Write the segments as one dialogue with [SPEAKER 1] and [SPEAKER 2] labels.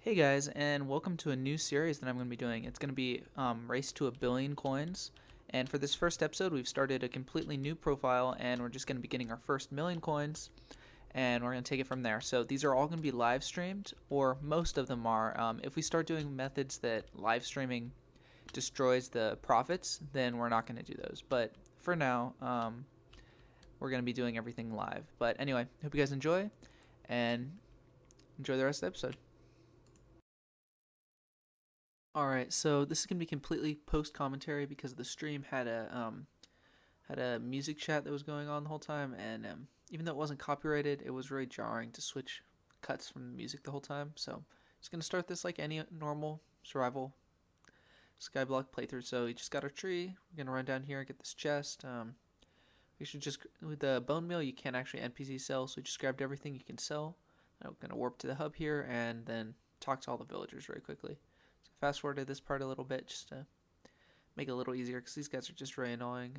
[SPEAKER 1] Hey guys, and welcome to a new series that I'm going to be doing. It's going to be Race to a Billion Coins. And for this first episode, we've started a completely new profile, and we're just going to be getting our first million coins, and we're going to take it from there. So these are all going to be live streamed, or most of them are. If we start doing methods that live streaming destroys the profits, then we're not going to do those. But for now, we're going to be doing everything live. But anyway, hope you guys enjoy, and enjoy the rest of the episode. All right, so this is gonna be completely post commentary because the stream had a music chat that was going on the whole time, and even though it wasn't copyrighted, it was really jarring to switch cuts from the music the whole time. So just gonna start this like any normal survival Skyblock playthrough. So we just got our tree. We're gonna run down here and get this chest. We should just with the bone meal you can't actually NPC sell, so we just grabbed everything you can sell. I'm gonna warp to the hub here and then talk to all the villagers very quickly. Fast forward to this part a little bit just to make it a little easier because these guys are just really annoying.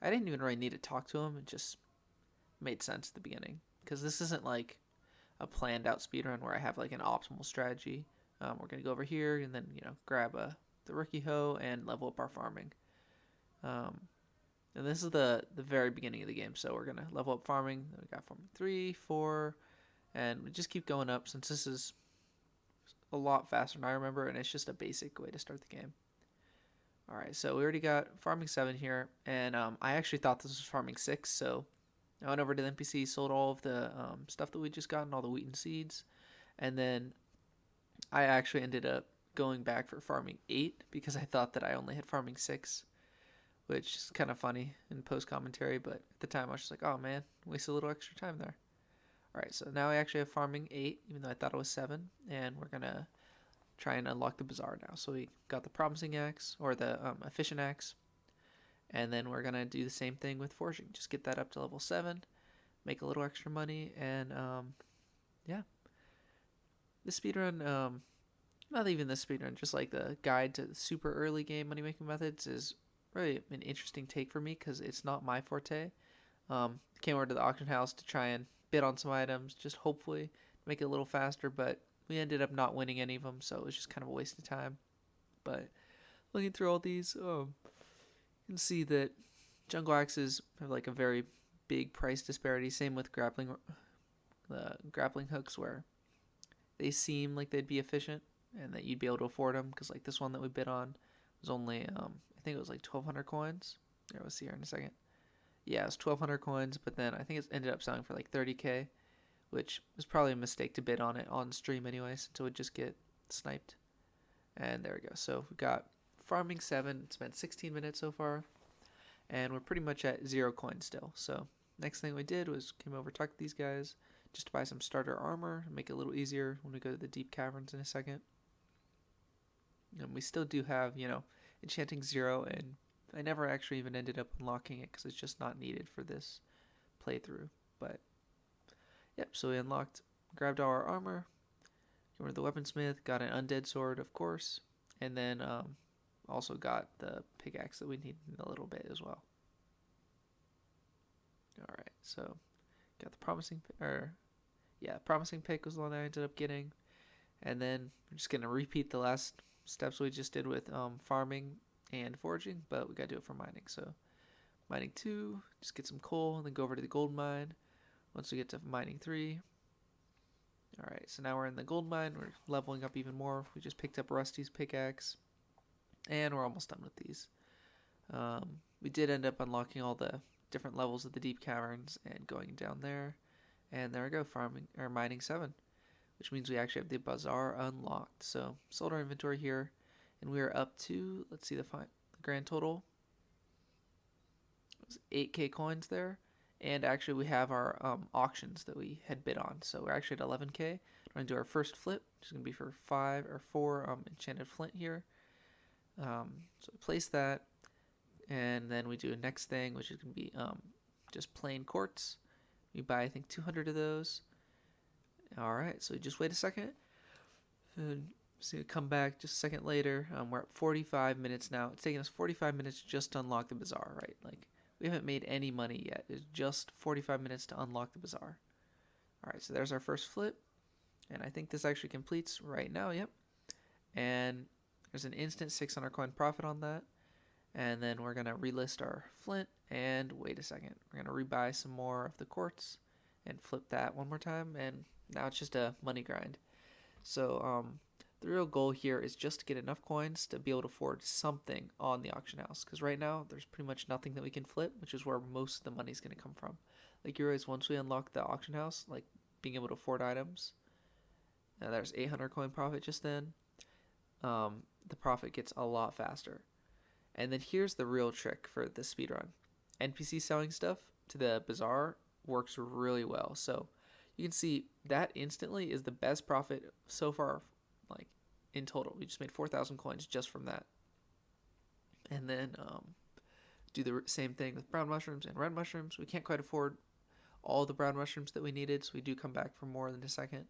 [SPEAKER 1] I didn't even really need to talk to them. It just made sense at the beginning because this isn't like a planned out speedrun where I have like an optimal strategy. We're going to go over here and then, grab the rookie hoe and level up our farming. Um, and this is the very beginning of the game. So we're going to level up farming. We got farming 3, 4, and we just keep going up since this is a lot faster than I remember, and it's just a basic way to start the game. All right, so we already got farming 7 here, and I actually thought this was farming 6, so I went over to the NPC, sold all of the stuff that we just got, and all the wheat and seeds, and then I actually ended up going back for farming 8 because I thought that I only had farming 6, which is kind of funny in post commentary, but at the time I was just like, oh man, wasted a little extra time there. All right, so now I actually have farming 8, even though I thought it was 7, and we're gonna try and unlock the Bazaar now. So we got the promising axe, or the efficient axe, and then we're gonna do the same thing with forging. Just get that up to level 7, make a little extra money, and yeah. The speedrun, not even the speedrun, just like the guide to super early game money making methods is really an interesting take for me because it's not my forte. Came over to the auction house to try and bid on some items, just hopefully make it a little faster, but we ended up not winning any of them, so it was just kind of a waste of time. But looking through all these, you can see that jungle axes have like a very big price disparity. Same with grappling hooks, where they seem like they'd be efficient and that you'd be able to afford them. Because like this one that we bid on was only, I think it was like 1,200 coins. There, we'll see here in a second. Yeah, it was 1,200 coins, but then I think it ended up selling for like 30k, which was probably a mistake to bid on it on stream anyway, since it would just get sniped. And there we go. So we got farming 7. It's been 16 minutes so far, and we're pretty much at 0 coins still. So next thing we did was came over, talked to these guys, just to buy some starter armor, make it a little easier when we go to the deep caverns in a second. And we still do have, enchanting 0, and I never actually even ended up unlocking it because it's just not needed for this playthrough. But yep, so we grabbed all our armor, went to the weaponsmith, got an undead sword, of course, and then also got the pickaxe that we need in a little bit as well. All right, so got the promising pick was the one I ended up getting, and then we're just gonna repeat the last steps we just did with farming and foraging, but we gotta do it for mining. So mining 2, just get some coal, and then go over to the gold mine. Once we get to mining 3, all right, so now we're in the gold mine. We're leveling up even more. We just picked up Rusty's pickaxe, and we're almost done with these. We did end up unlocking all the different levels of the deep caverns and going down there. And there we go, farming or mining 7, which means we actually have the Bazaar unlocked. So sold our inventory here, and we are up to, let's see the grand total. It was 8k coins there. And actually we have our auctions that we had bid on. So we're actually at 11k. We're going to do our first flip, which is going to be for 4 enchanted flint here. So we place that, and then we do a next thing, which is going to be just plain quartz. We buy, I think, 200 of those. All right, so just wait a second. And so we come back just a second later. We're at 45 minutes now. It's taking us 45 minutes just to unlock the Bazaar, right? Like, we haven't made any money yet. It's just 45 minutes to unlock the Bazaar. All right, so there's our first flip. And I think this actually completes right now. Yep. And there's an instant 600 coin profit on that. And then we're going to relist our flint. And wait a second. We're going to rebuy some more of the quartz and flip that one more time. And now it's just a money grind. So the real goal here is just to get enough coins to be able to afford something on the auction house. Because right now there's pretty much nothing that we can flip, which is where most of the money is going to come from. Like you realize once we unlock the auction house, like being able to afford items, there's 800 coin profit just then. The profit gets a lot faster. And then here's the real trick for the speedrun. NPC selling stuff to the Bazaar works really well. So you can see that instantly is the best profit so far, like in total. We just made 4,000 coins just from that. And then do the same thing with brown mushrooms and red mushrooms. We can't quite afford all the brown mushrooms that we needed, so we do come back for more in a second.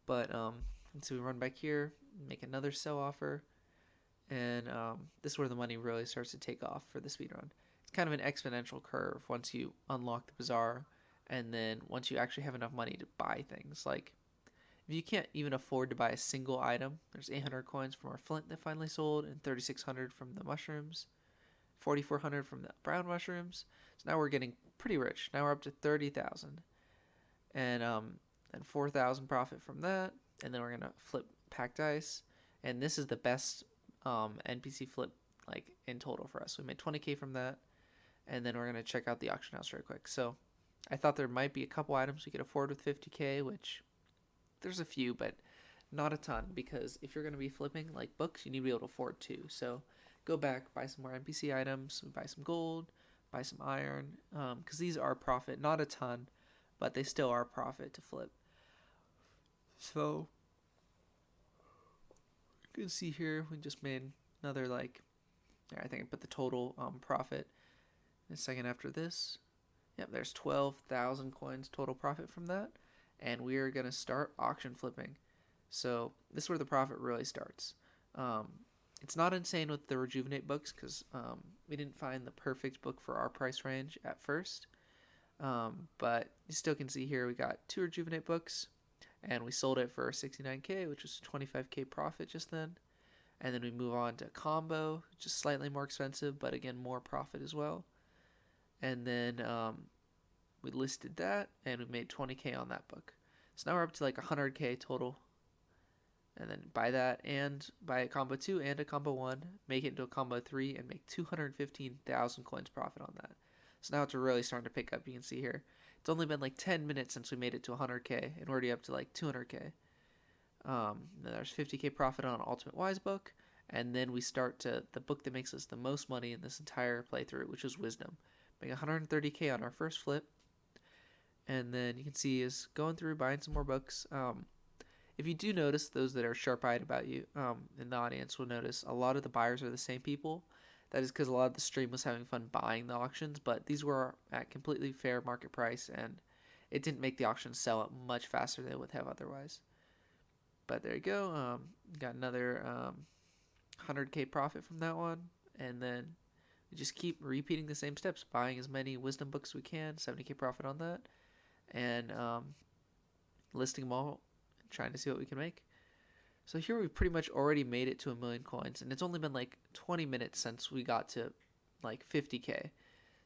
[SPEAKER 1] But so we run back here, make another sell offer, and this is where the money really starts to take off for the speedrun. It's kind of an exponential curve once you unlock the Bazaar, and then once you actually have enough money to buy things. Like, if you can't even afford to buy a single item, there's 800 coins from our flint that finally sold, and 3,600 from the mushrooms, 4,400 from the brown mushrooms. So now we're getting pretty rich. Now we're up to 30,000, and 4,000 profit from that, and then we're gonna flip packed ice, and this is the best NPC flip like in total for us. We made 20k from that, and then we're gonna check out the auction house real quick. So I thought there might be a couple items we could afford with 50k, which there's a few, but not a ton, because if you're gonna be flipping like books, you need to be able to afford too. So go back, buy some more NPC items, buy some gold, buy some iron, because these are profit, not a ton, but they still are profit to flip. So you can see here we just made another, like, I think I put the total profit in a second after this. Yep, there's 12,000 coins total profit from that, and we are gonna start auction flipping. So this is where the profit really starts. It's not insane with the rejuvenate books, because we didn't find the perfect book for our price range at first, but you still can see here we got 2 rejuvenate books, and we sold it for 69k, which was 25k profit just then. And then we move on to combo, just slightly more expensive, but again more profit as well. And then we listed that, and we made 20k on that book. So now we're up to like 100k total. And then buy that, and buy a combo 2 and a combo 1, make it into a combo 3, and make 215,000 coins profit on that. So now it's really starting to pick up. You can see here it's only been like 10 minutes since we made it to 100k, and we're already up to like 200k. Then there's 50k profit on Ultimate Wise book, and then we start to the book that makes us the most money in this entire playthrough, which is Wisdom. Make 130k on our first flip, and then you can see is going through buying some more books. If you do notice, those that are sharp-eyed about you in the audience will notice a lot of the buyers are the same people. That is because a lot of the stream was having fun buying the auctions, but these were at completely fair market price, and it didn't make the auction sell up much faster than it would have otherwise. But there you go. Got another 100k profit from that one, and then we just keep repeating the same steps, buying as many wisdom books as we can, 70k profit on that, and listing them all, and trying to see what we can make. So here we've pretty much already made it to 1,000,000 coins, and it's only been like 20 minutes since we got to like 50k.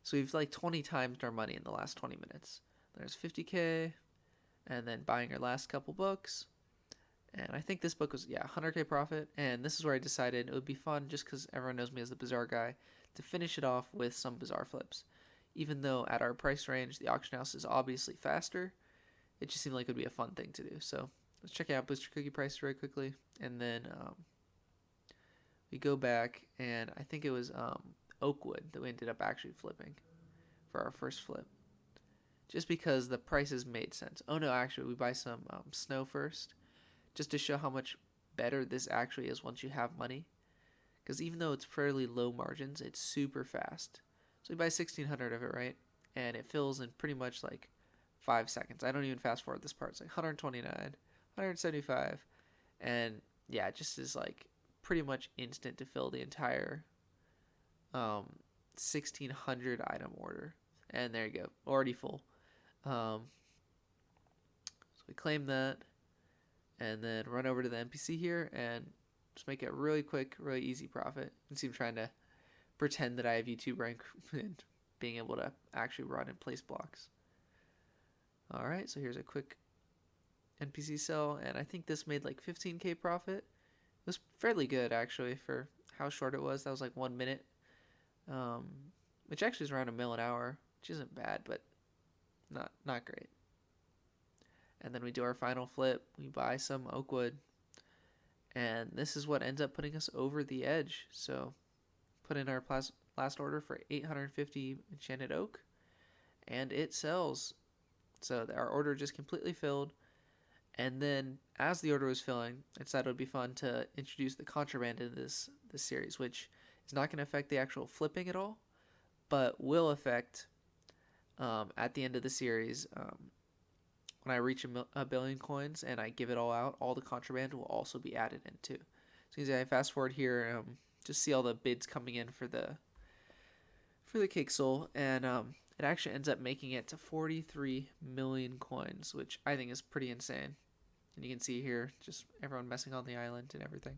[SPEAKER 1] So we've like 20 times our money in the last 20 minutes. There's 50k, and then buying our last couple books. And I think this book was, 100k profit. And this is where I decided it would be fun, just because everyone knows me as the Bazaar guy, to finish it off with some Bazaar flips. Even though at our price range, the auction house is obviously faster, it just seemed like it would be a fun thing to do. So let's check out Booster Cookie price very quickly. And then we go back, and I think it was Oakwood that we ended up actually flipping for our first flip. Just because the prices made sense. Oh no, actually, we buy some snow first, just to show how much better this actually is once you have money. Because even though it's fairly low margins, it's super fast. So we buy 1,600 of it, right? And it fills in pretty much like 5 seconds. I don't even fast forward this part. It's like 129, 175. And yeah, it just is like pretty much instant to fill the entire 1,600 item order. And there you go, already full. So we claim that. and then run over to the NPC here and just make a really quick, really easy profit. You see I'm trying to pretend that I have YouTube rank and being able to actually run and place blocks. Alright, so here's a quick NPC sell, and I think this made like 15k profit. It was fairly good actually for how short it was. That was like 1 minute, which actually is around $1 million an hour, which isn't bad, but not great. And then we do our final flip. We buy some oak wood, and this is what ends up putting us over the edge. So put in our last order for 850 enchanted oak, and it sells. So our order just completely filled. And then as the order was filling, I decided it would be fun to introduce the contraband into this series, which is not going to affect the actual flipping at all, but will affect at the end of the series, when I reach a billion coins and I give it all out, all the contraband will also be added in too. So you see, I fast forward here, just see all the bids coming in for the cake soul, and it actually ends up making it to 43 million coins, which I think is pretty insane. And you can see here just everyone messing on the island and everything.